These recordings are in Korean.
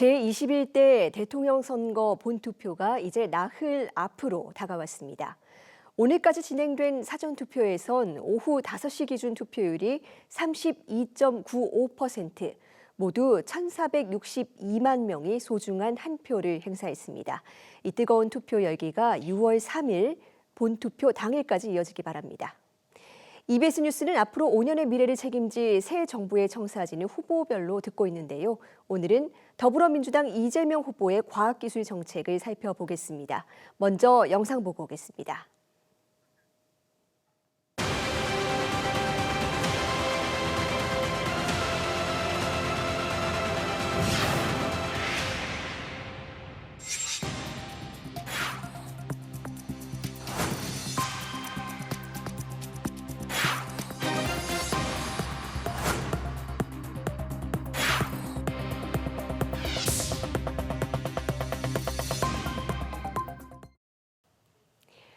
제21대 대통령 선거 본투표가 이제 나흘 앞으로 다가왔습니다. 오늘까지 진행된 사전투표에선 오후 5시 기준 투표율이 32.95%, 모두 1,462만 명이 소중한 한 표를 행사했습니다. 이 뜨거운 투표 열기가 6월 3일 본투표 당일까지 이어지기 바랍니다. EBS 뉴스는 앞으로 5년의 미래를 책임질 새 정부의 청사진을 후보별로 듣고 있는데요. 오늘은 더불어민주당 이재명 후보의 과학기술 정책을 살펴보겠습니다. 먼저 영상 보고 오겠습니다.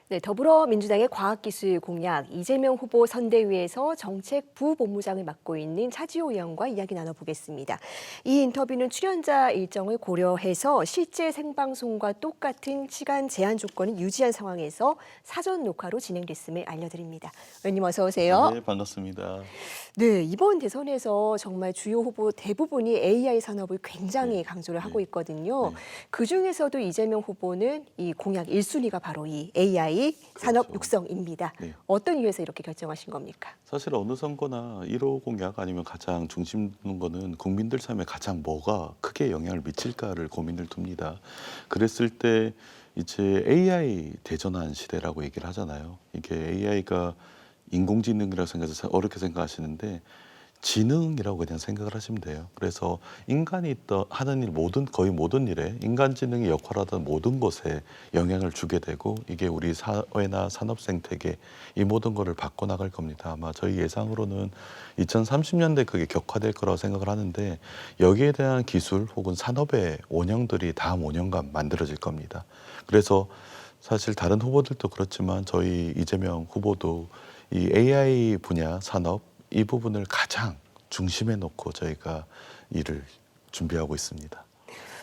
네, 더불어민주당의 과학기술 공약, 이재명 후보 선대위에서 정책 부본부장을 맡고 있는 차지호 의원과 이야기 나눠보겠습니다. 이 인터뷰는 출연자 일정을 고려해서 실제 생방송과 똑같은 시간 제한 조건을 유지한 상황에서 사전 녹화로 진행됐음을 알려드립니다. 의원님 어서 오세요. 네, 반갑습니다. 네, 이번 대선에서 정말 주요 후보 대부분이 AI 산업을 굉장히 강조를 하고 있거든요. 그중에서도 이재명 후보는 이 공약 1순위가 바로 이 AI 산업 그렇죠. 육성입니다. 네. 어떤 이유에서 이렇게 결정하신 겁니까? 사실 어느 선거나 1호 공약 아니면 가장 중심 두는 거는 국민들 삶에 가장 뭐가 크게 영향을 미칠까를 고민을 둡니다. 그랬을 때 이제 AI 대전환 시대라고 얘기를 하잖아요. 이게 AI가 인공지능이라고 생각해서 어렵게 생각하시는데 지능이라고 그냥 생각을 하시면 돼요. 그래서 인간이 하는 일 거의 모든 일에 인간지능이 역할하던 모든 것에 영향을 주게 되고 이게 우리 사회나 산업 생태계 이 모든 거를 바꿔나갈 겁니다. 아마 저희 예상으로는 2030년대 그게 격화될 거라고 생각을 하는데 여기에 대한 기술 혹은 산업의 원형들이 다음 5년간 만들어질 겁니다. 그래서 사실 다른 후보들도 그렇지만 저희 이재명 후보도 이 AI 분야 산업 이 부분을 가장 중심에 놓고 저희가 일을 준비하고 있습니다.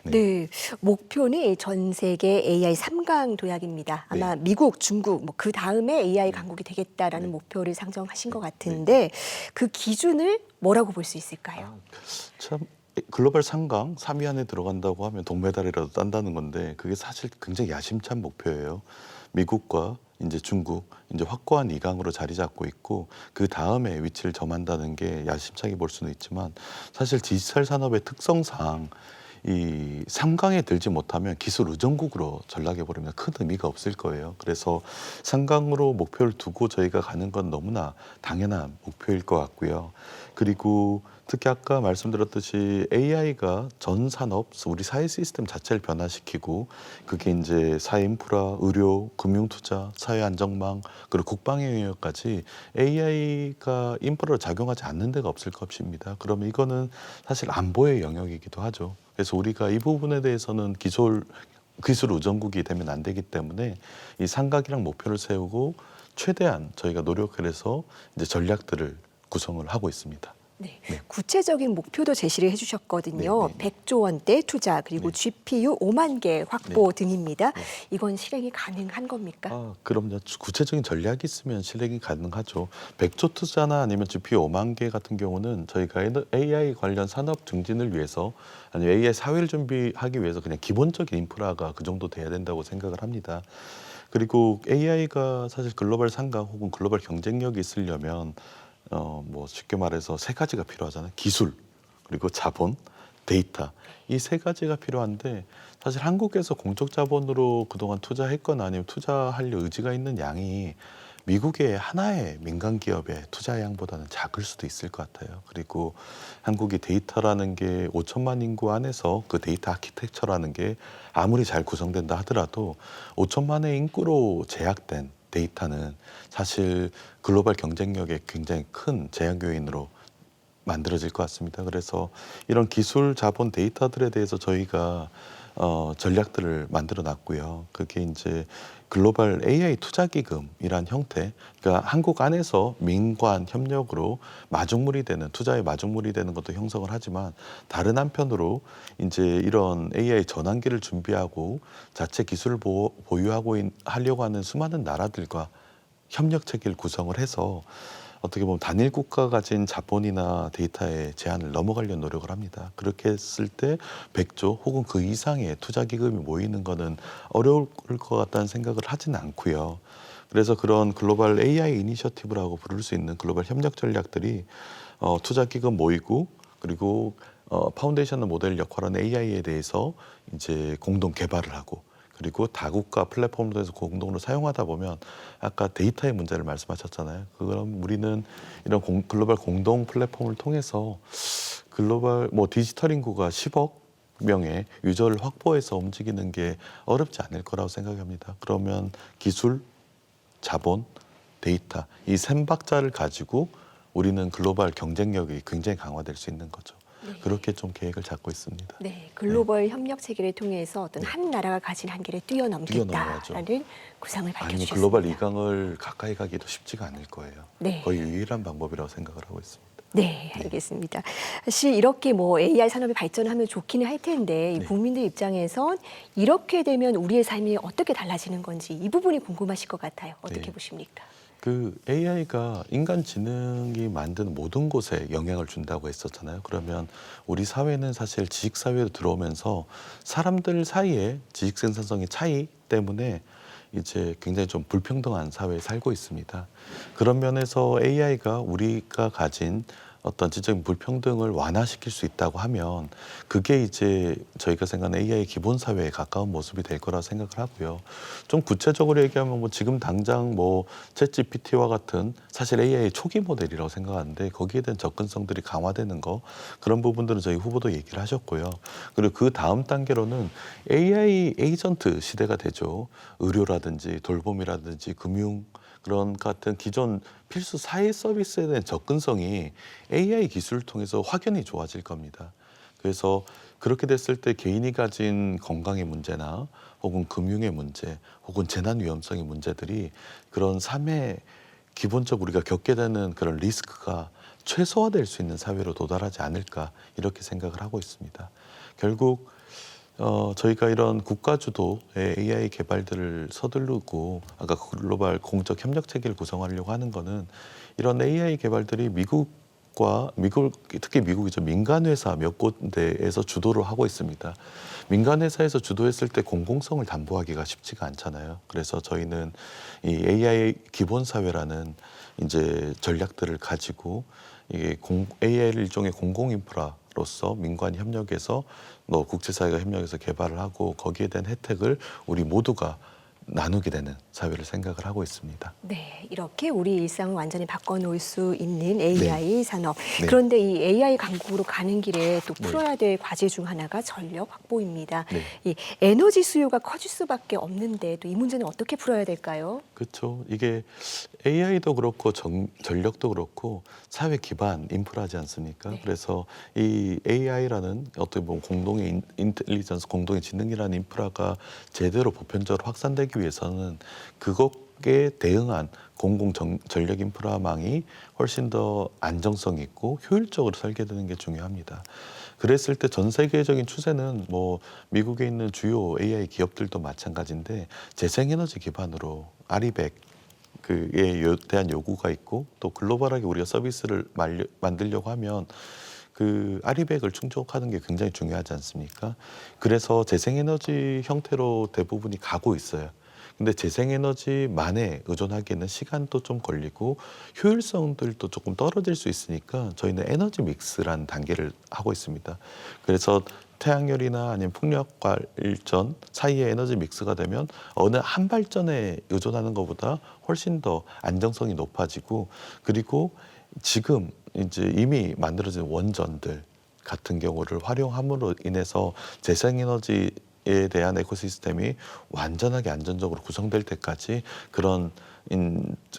네, 목표는 전 세계 AI 3강 도약입니다. 아마 미국, 중국, 그 다음에 AI 강국이 되겠다라는 목표를 상정하신 것 같은데 그 기준을 뭐라고 볼 수 있을까요? 참 글로벌 3강 3위 안에 들어간다고 하면 동메달이라도 딴다는 건데 그게 사실 굉장히 야심찬 목표예요. 미국과 이제 중국, 이제 확고한 2강으로 자리 잡고 있고 그 다음에 위치를 점한다는 게 야심차게 볼 수는 있지만 사실 디지털 산업의 특성상 이 3강에 들지 못하면 기술 의존국으로 전락해 버리면 큰 의미가 없을 거예요. 그래서 3강으로 목표를 두고 저희가 가는 건 너무나 당연한 목표일 것 같고요. 그리고 특히 아까 말씀드렸듯이 AI가 전 산업, 우리 사회 시스템 자체를 변화시키고 그게 이제 사회 인프라, 의료, 금융 투자, 사회 안정망, 그리고 국방의 영역까지 AI가 인프라로 작용하지 않는 데가 없을 것입니다. 그러면 이거는 사실 안보의 영역이기도 하죠. 그래서 우리가 이 부분에 대해서는 기술 의존국이 되면 안 되기 때문에 이 삼각이랑 목표를 세우고 최대한 저희가 노력을 해서 이제 전략들을 구성을 하고 있습니다. 네. 구체적인 목표도 제시를 해주셨거든요. 네. 100조 원대 투자 그리고 GPU 5만 개 확보 등입니다. 네. 이건 실행이 가능한 겁니까? 그럼요. 구체적인 전략이 있으면 실행이 가능하죠. 100조 투자나 아니면 GPU 5만 개 같은 경우는 저희가 AI 관련 산업 증진을 위해서 아니면 AI 사회를 준비하기 위해서 그냥 기본적인 인프라가 그 정도 돼야 된다고 생각을 합니다. 그리고 AI가 사실 글로벌 상강 혹은 글로벌 경쟁력이 있으려면 뭐 쉽게 말해서 세 가지가 필요하잖아요. 기술, 그리고 자본, 데이터. 이 세 가지가 필요한데 사실 한국에서 공적 자본으로 그동안 투자했거나 아니면 투자할 의지가 있는 양이 미국의 하나의 민간 기업의 투자 양보다는 작을 수도 있을 것 같아요. 그리고 한국이 데이터라는 게 5천만 인구 안에서 그 데이터 아키텍처라는 게 아무리 잘 구성된다 하더라도 5천만의 인구로 제약된 데이터는 사실 글로벌 경쟁력에 굉장히 큰 제약 요인으로 만들어질 것 같습니다. 그래서 이런 기술, 자본, 데이터들에 대해서 저희가 전략들을 만들어 놨고요. 그게 이제 글로벌 AI 투자 기금이란 형태, 그러니까 한국 안에서 민관 협력으로 마중물이 되는 투자의 마중물이 되는 것도 형성을 하지만 다른 한편으로 이제 이런 AI 전환기를 준비하고 자체 기술을 보유하고 하려고 하는 수많은 나라들과 협력 체계를 구성을 해서 어떻게 보면 단일 국가가 가진 자본이나 데이터의 제한을 넘어가려는 노력을 합니다. 그렇게 했을 때 100조 혹은 그 이상의 투자 기금이 모이는 것은 어려울 것 같다는 생각을 하지는 않고요. 그래서 그런 글로벌 AI 이니셔티브라고 부를 수 있는 글로벌 협력 전략들이 투자 기금 모이고 그리고 파운데이션 모델 역할하는 AI에 대해서 이제 공동 개발을 하고 그리고 다국가 플랫폼을 통해서 공동으로 사용하다 보면 아까 데이터의 문제를 말씀하셨잖아요. 그럼 우리는 이런 글로벌 공동 플랫폼을 통해서 글로벌 디지털 인구가 10억 명의 유저를 확보해서 움직이는 게 어렵지 않을 거라고 생각합니다. 그러면 기술, 자본, 데이터 이 셈박자를 가지고 우리는 글로벌 경쟁력이 굉장히 강화될 수 있는 거죠. 네. 그렇게 좀 계획을 잡고 있습니다. 네, 글로벌 협력 체계를 통해서 어떤 한 나라가 가진 한계를 뛰어넘어야죠. 뛰어넘겠다라는 구상을 아니면 밝혀주셨습니다. 글로벌 이강을 가까이 가기도 쉽지가 않을 거예요. 네. 거의 유일한 방법이라고 생각을 하고 있습니다. 네, 알겠습니다. 사실 이렇게 AI 산업이 발전하면 좋기는 할 텐데 이 네. 국민들 입장에선 이렇게 되면 우리의 삶이 어떻게 달라지는 건지 이 부분이 궁금하실 것 같아요. 어떻게 네. 보십니까? 그 AI가 인간 지능이 만든 모든 곳에 영향을 준다고 했었잖아요. 그러면 우리 사회는 사실 지식 사회로 들어오면서 사람들 사이에 지식 생산성의 차이 때문에 이제 굉장히 좀 불평등한 사회에 살고 있습니다. 그런 면에서 AI가 우리가 가진 어떤 지적인 불평등을 완화시킬 수 있다고 하면 그게 이제 저희가 생각하는 AI의 기본 사회에 가까운 모습이 될 거라 생각을 하고요. 좀 구체적으로 얘기하면 지금 당장 챗GPT와 같은 사실 AI의 초기 모델이라고 생각하는데 거기에 대한 접근성들이 강화되는 거 그런 부분들은 저희 후보도 얘기를 하셨고요. 그리고 그 다음 단계로는 AI 에이전트 시대가 되죠. 의료라든지 돌봄이라든지 금융 그런 같은 기존 필수 사회 서비스에 대한 접근성이 AI 기술을 통해서 확연히 좋아질 겁니다. 그래서 그렇게 됐을 때 개인이 가진 건강의 문제나 혹은 금융의 문제 혹은 재난 위험성의 문제들이 그런 삶에 기본적으로 우리가 겪게 되는 그런 리스크가 최소화될 수 있는 사회로 도달하지 않을까 이렇게 생각을 하고 있습니다. 결국 저희가 이런 국가 주도의 AI 개발들을 서두르고 아까 글로벌 공적 협력 체계를 구성하려고 하는 거는 이런 AI 개발들이 특히 미국이죠. 민간 회사 몇 군데에서 주도를 하고 있습니다. 민간 회사에서 주도했을 때 공공성을 담보하기가 쉽지가 않잖아요. 그래서 저희는 이 AI 기본 사회라는 이제 전략들을 가지고 이게 AI를 일종의 공공 인프라로서 민관이 협력해서 국제사회가 협력해서 개발을 하고 거기에 대한 혜택을 우리 모두가 나누게 되는 사회를 생각을 하고 있습니다. 네, 이렇게 우리 일상을 완전히 바꿔놓을 수 있는 AI 산업. 네. 그런데 이 AI 강국으로 가는 길에 또 풀어야 될 과제 중 하나가 전력 확보입니다. 네. 이 에너지 수요가 커질 수밖에 없는데 또 이 문제는 어떻게 풀어야 될까요? 그렇죠. 이게 AI도 그렇고 전력도 그렇고 사회 기반 인프라지 않습니까? 네. 그래서 이 AI라는 어떻게 보면 공동의 인텔리전스, 공동의 지능이라는 인프라가 제대로 보편적으로 확산되기 위해서는 그것에 대응한 공공 전력 인프라망이 훨씬 더 안정성 있고 효율적으로 설계되는 게 중요합니다. 그랬을 때 전 세계적인 추세는 미국에 있는 주요 AI 기업들도 마찬가지인데 재생에너지 기반으로 아리백 그에 대한 요구가 있고 또 글로벌하게 우리가 서비스를 만들려고 하면 그 아리백을 충족하는 게 굉장히 중요하지 않습니까? 그래서 재생에너지 형태로 대부분이 가고 있어요. 근데 재생에너지만에 의존하기에는 시간도 좀 걸리고 효율성들도 조금 떨어질 수 있으니까 저희는 에너지 믹스라는 단계를 하고 있습니다. 그래서 태양열이나 아니면 풍력 발전 사이에 에너지 믹스가 되면 어느 한 발전에 의존하는 것보다 훨씬 더 안정성이 높아지고 그리고 지금 이제 이미 만들어진 원전들 같은 경우를 활용함으로 인해서 재생에너지에 대한 에코시스템이 완전하게 안전적으로 구성될 때까지 그런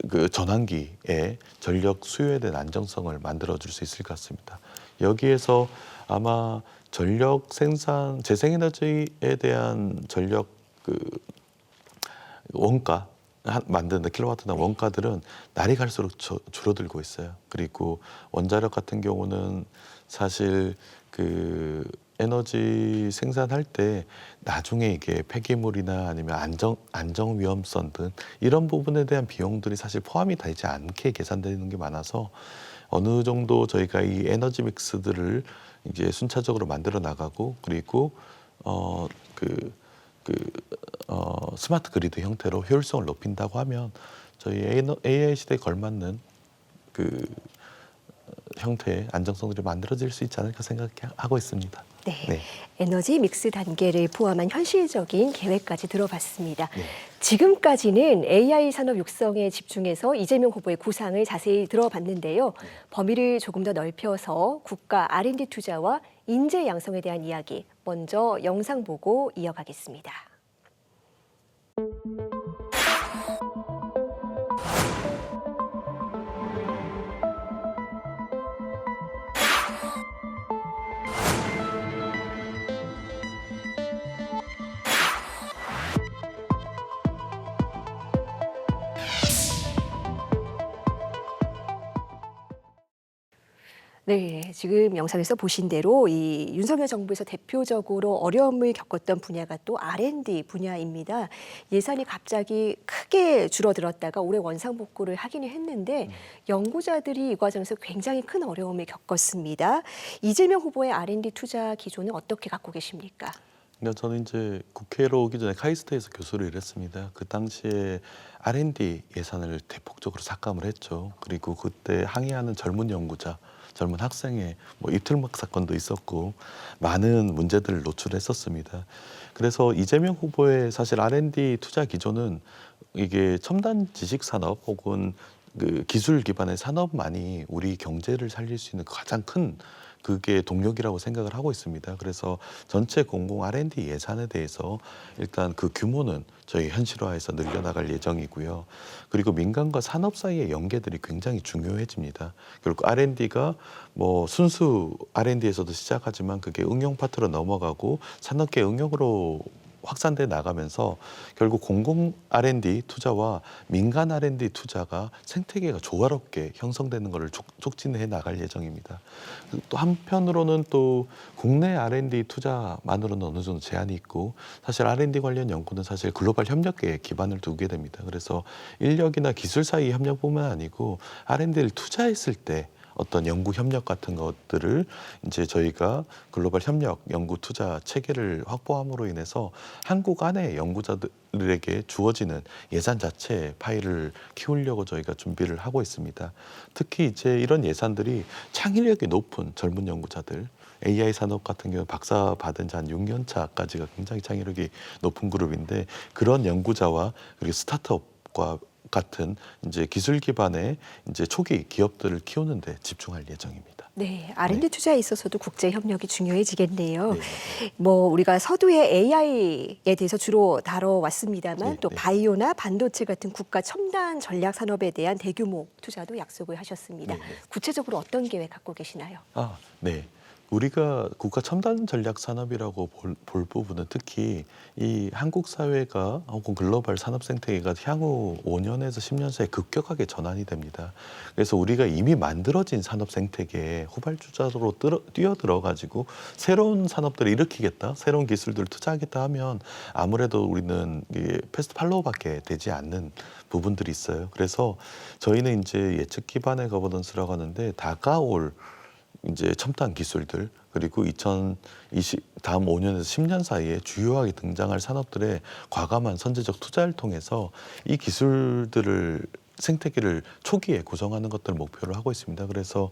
그 전환기의 전력 수요에 대한 안정성을 만들어줄 수 있을 것 같습니다. 여기에서 아마 전력 생산, 재생에너지에 대한 전력 원가 만드는 킬로와트당 원가들은 날이 갈수록 줄어들고 있어요. 그리고 원자력 같은 경우는 사실 에너지 생산할 때 나중에 이게 폐기물이나 아니면 안정 위험성 등 이런 부분에 대한 비용들이 사실 포함이 되지 않게 계산되는 게 많아서 어느 정도 저희가 이 에너지 믹스들을 이제 순차적으로 만들어 나가고 그리고 스마트 그리드 형태로 효율성을 높인다고 하면 저희 AI 시대에 걸맞는 형태의 안정성들이 만들어질 수 있지 않을까 생각하고 있습니다. 네. 네. 에너지 믹스 단계를 포함한 현실적인 계획까지 들어봤습니다. 네. 지금까지는 AI 산업 육성에 집중해서 이재명 후보의 구상을 자세히 들어봤는데요. 범위를 조금 더 넓혀서 국가 R&D 투자와 인재 양성에 대한 이야기 먼저 영상 보고 이어가겠습니다. 네, 지금 영상에서 보신 대로 이 윤석열 정부에서 대표적으로 어려움을 겪었던 분야가 또 R&D 분야입니다. 예산이 갑자기 크게 줄어들었다가 올해 원상복구를 하기는 했는데 연구자들이 이 과정에서 굉장히 큰 어려움을 겪었습니다. 이재명 후보의 R&D 투자 기조는 어떻게 갖고 계십니까? 저는 이제 국회로 오기 전에 카이스트에서 교수를 일했습니다. 그 당시에 R&D 예산을 대폭적으로 삭감을 했죠. 그리고 그때 항의하는 젊은 연구자, 젊은 학생의 입틀막 사건도 있었고 많은 문제들을 노출했었습니다. 그래서 이재명 후보의 사실 R&D 투자 기조는 이게 첨단 지식 산업 혹은 기술 기반의 산업만이 우리 경제를 살릴 수 있는 가장 큰 그게 동력이라고 생각을 하고 있습니다. 그래서 전체 공공 R&D 예산에 대해서 일단 그 규모는 저희 현실화해서 늘려나갈 예정이고요. 그리고 민간과 산업 사이의 연계들이 굉장히 중요해집니다. 결국 R&D가 순수 R&D에서도 시작하지만 그게 응용 파트로 넘어가고 산업계 응용으로 확산돼 나가면서 결국 공공 R&D 투자와 민간 R&D 투자가 생태계가 조화롭게 형성되는 것을 촉진해 나갈 예정입니다. 또 한편으로는 또 국내 R&D 투자만으로는 어느 정도 제한이 있고 사실 R&D 관련 연구는 사실 글로벌 협력에 기반을 두게 됩니다. 그래서 인력이나 기술 사이 협력뿐만 아니고 R&D를 투자했을 때 어떤 연구 협력 같은 것들을 이제 저희가 글로벌 협력 연구 투자 체계를 확보함으로 인해서 한국 안에 연구자들에게 주어지는 예산 자체 파일을 키우려고 저희가 준비를 하고 있습니다. 특히 이제 이런 예산들이 창의력이 높은 젊은 연구자들 AI 산업 같은 경우 박사 받은 지 한 6년 차까지가 굉장히 창의력이 높은 그룹인데 그런 연구자와 그리고 스타트업과 같은 이제 기술 기반의 이제 초기 기업들을 키우는데 집중할 예정입니다. 네, R&D 투자에 있어서도 국제 협력이 중요해지겠네요. 네. 우리가 서두에 AI에 대해서 주로 다뤄왔습니다만 네, 또 네. 바이오나 반도체 같은 국가 첨단 전략 산업에 대한 대규모 투자도 약속을 하셨습니다. 네, 네. 구체적으로 어떤 계획 갖고 계시나요? 네. 우리가 국가 첨단 전략 산업이라고 볼 부분은 특히 이 한국 사회가 혹은 글로벌 산업 생태계가 향후 5년에서 10년 사이에 급격하게 전환이 됩니다. 그래서 우리가 이미 만들어진 산업 생태계에 후발주자로 뛰어들어 가지고 새로운 산업들을 일으키겠다, 새로운 기술들을 투자하겠다 하면 아무래도 우리는 패스트 팔로우밖에 되지 않는 부분들이 있어요. 그래서 저희는 이제 예측 기반의 거버넌스라고 하는데 다가올 이제 첨단 기술들 그리고 다음 5년에서 10년 사이에 주요하게 등장할 산업들의 과감한 선제적 투자를 통해서 이 기술들을 생태계를 초기에 구성하는 것들을 목표로 하고 있습니다. 그래서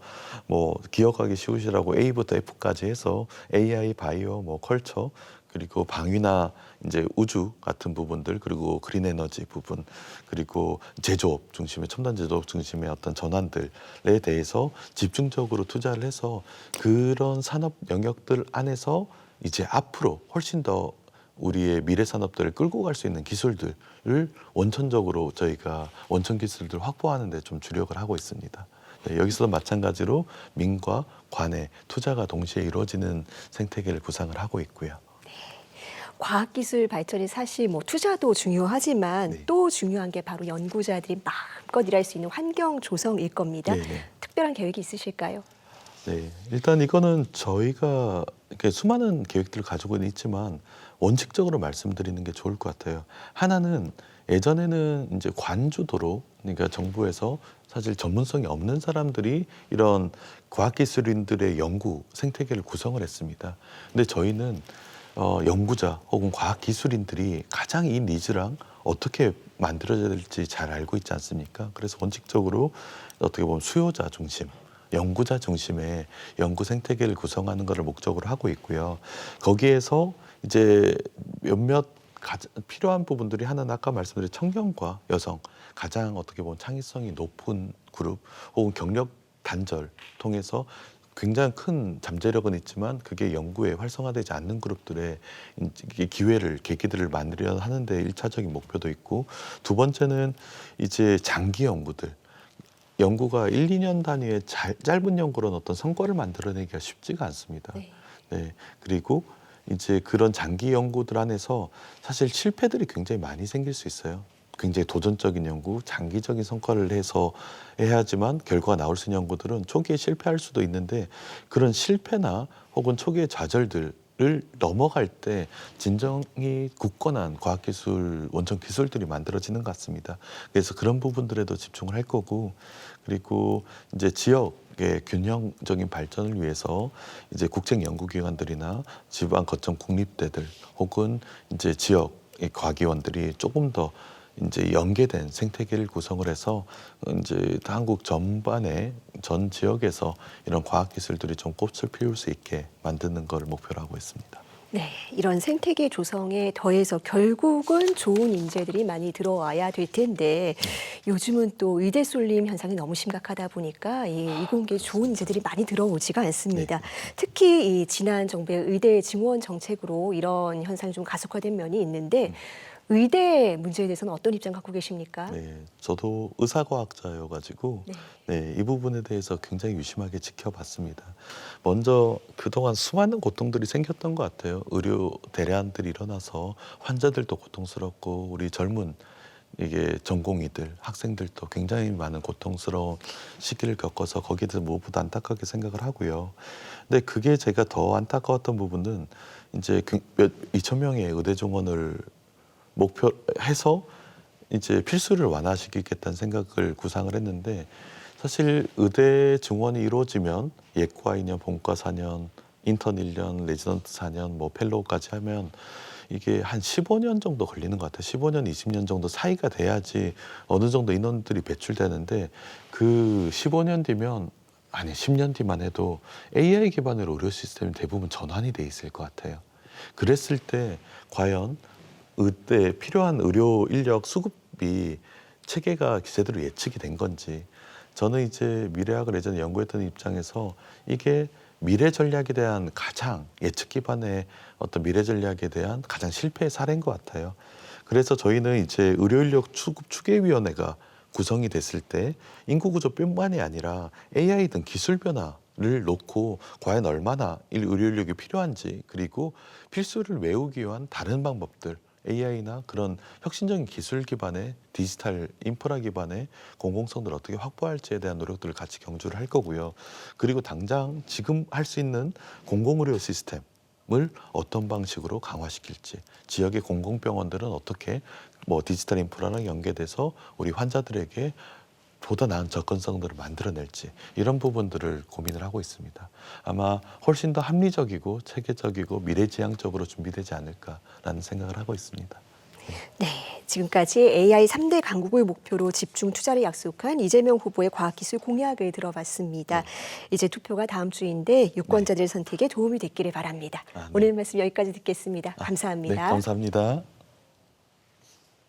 기억하기 쉬우시라고 A부터 F까지 해서 AI, 바이오, 컬처 그리고 방위나 이제 우주 같은 부분들 그리고 그린 에너지 부분 그리고 제조업 중심의 첨단 제조업 중심의 어떤 전환들에 대해서 집중적으로 투자를 해서 그런 산업 영역들 안에서 이제 앞으로 훨씬 더 우리의 미래 산업들을 끌고 갈 수 있는 기술들을 원천적으로 저희가 원천 기술들 확보하는 데 좀 주력을 하고 있습니다. 네, 여기서도 마찬가지로 민과 관의 투자가 동시에 이루어지는 생태계를 구상을 하고 있고요. 과학기술 발전이 사실 뭐 투자도 중요하지만 네. 또 중요한 게 바로 연구자들이 마음껏 일할 수 있는 환경 조성일 겁니다. 네, 네. 특별한 계획이 있으실까요? 네, 일단 이거는 저희가 이렇게 수많은 계획들을 가지고는 있지만 원칙적으로 말씀드리는 게 좋을 것 같아요. 하나는 예전에는 이제 관주도로, 그러니까 정부에서 사실 전문성이 없는 사람들이 이런 과학기술인들의 연구 생태계를 구성을 했습니다. 근데 저희는 연구자 혹은 과학기술인들이 가장 이 니즈랑 어떻게 만들어져야 될지 잘 알고 있지 않습니까? 그래서 원칙적으로 어떻게 보면 수요자 중심, 연구자 중심의 연구 생태계를 구성하는 것을 목적으로 하고 있고요. 거기에서 이제 몇몇 필요한 부분들이 하나는 아까 말씀드린 청년과 여성, 가장 어떻게 보면 창의성이 높은 그룹 혹은 경력 단절 통해서 굉장히 큰 잠재력은 있지만 그게 연구에 활성화되지 않는 그룹들의 기회를, 계기들을 만들려 하는데 일차적인 목표도 있고, 두 번째는 이제 장기 연구들, 연구가 1, 2년 단위의 짧은 연구로는 어떤 성과를 만들어내기가 쉽지가 않습니다. 네. 네. 그리고 이제 그런 장기 연구들 안에서 사실 실패들이 굉장히 많이 생길 수 있어요. 굉장히 도전적인 연구, 장기적인 성과를 해서 해야지만 결과가 나올 수 있는 연구들은 초기에 실패할 수도 있는데, 그런 실패나 혹은 초기의 좌절들을 넘어갈 때 진정이 굳건한 과학기술, 원천 기술들이 만들어지는 것 같습니다. 그래서 그런 부분들에도 집중을 할 거고, 그리고 이제 지역의 균형적인 발전을 위해서 이제 국책연구기관들이나 지방 거점 국립대들 혹은 이제 지역의 과기원들이 조금 더 이제 연계된 생태계를 구성을 해서 이제 한국 전반의 전 지역에서 이런 과학 기술들이 좀 꽃을 피울 수 있게 만드는 걸 목표로 하고 있습니다. 네, 이런 생태계 조성에 더해서 결국은 좋은 인재들이 많이 들어와야 될 텐데 요즘은 또 의대 쏠림 현상이 너무 심각하다 보니까 이 이공계에 좋은 인재들이 많이 들어오지가 않습니다. 네. 특히 이 지난 정부의 의대 증원 정책으로 이런 현상이 좀 가속화된 면이 있는데 의대 문제에 대해서는 어떤 입장 갖고 계십니까? 네, 저도 의사과학자여가지고 네. 네, 이 부분에 대해서 굉장히 유심하게 지켜봤습니다. 먼저 그동안 수많은 고통들이 생겼던 것 같아요. 의료 대란들이 일어나서 환자들도 고통스럽고 우리 젊은 이게 전공의들, 학생들도 굉장히 많은 고통스러운 시기를 겪어서 거기에 대해서 무엇보다 안타깝게 생각을 하고요. 근데 그게 제가 더 안타까웠던 부분은 이제 2,000명의 의대 정원을 목표해서 이제 필수를 완화시키겠다는 생각을 구상을 했는데, 사실 의대 증원이 이루어지면 예과 2년, 본과 4년, 인턴 1년, 레지던트 4년, 뭐 펠로우까지 하면 이게 한 15년 정도 걸리는 것 같아요. 15년, 20년 정도 사이가 돼야지 어느 정도 인원들이 배출되는데, 그 15년 뒤면, 아니 10년 뒤만 해도 AI 기반으로 의료 시스템이 대부분 전환이 돼 있을 것 같아요. 그랬을 때 과연 의대에 필요한 의료 인력 수급이 체계가 제대로 예측이 된 건지, 저는 이제 미래학을 예전에 연구했던 입장에서 이게 미래 전략에 대한 가장 예측 기반의 어떤 미래 전략에 대한 가장 실패의 사례인 것 같아요. 그래서 저희는 이제 의료 인력 수급 추계위원회가 구성이 됐을 때 인구 구조뿐만이 아니라 AI 등 기술 변화를 놓고 과연 얼마나 의료 인력이 필요한지, 그리고 필수를 외우기 위한 다른 방법들, AI나 그런 혁신적인 기술 기반의 디지털 인프라 기반의 공공성들을 어떻게 확보할지에 대한 노력들을 같이 경주를 할 거고요. 그리고 당장 지금 할 수 있는 공공의료 시스템을 어떤 방식으로 강화시킬지, 지역의 공공병원들은 어떻게 뭐 디지털 인프라랑 연계돼서 우리 환자들에게 보다 나은 접근성들을 만들어낼지, 이런 부분들을 고민을 하고 있습니다. 아마 훨씬 더 합리적이고 체계적이고 미래지향적으로 준비되지 않을까라는 생각을 하고 있습니다. 네, 지금까지 AI 3대 강국을 목표로 집중 투자를 약속한 이재명 후보의 과학기술 공약을 들어봤습니다. 이제 투표가 다음 주인데 유권자들 선택에 도움이 됐기를 바랍니다. 네. 오늘 말씀 여기까지 듣겠습니다. 네, 감사합니다. 감사합니다.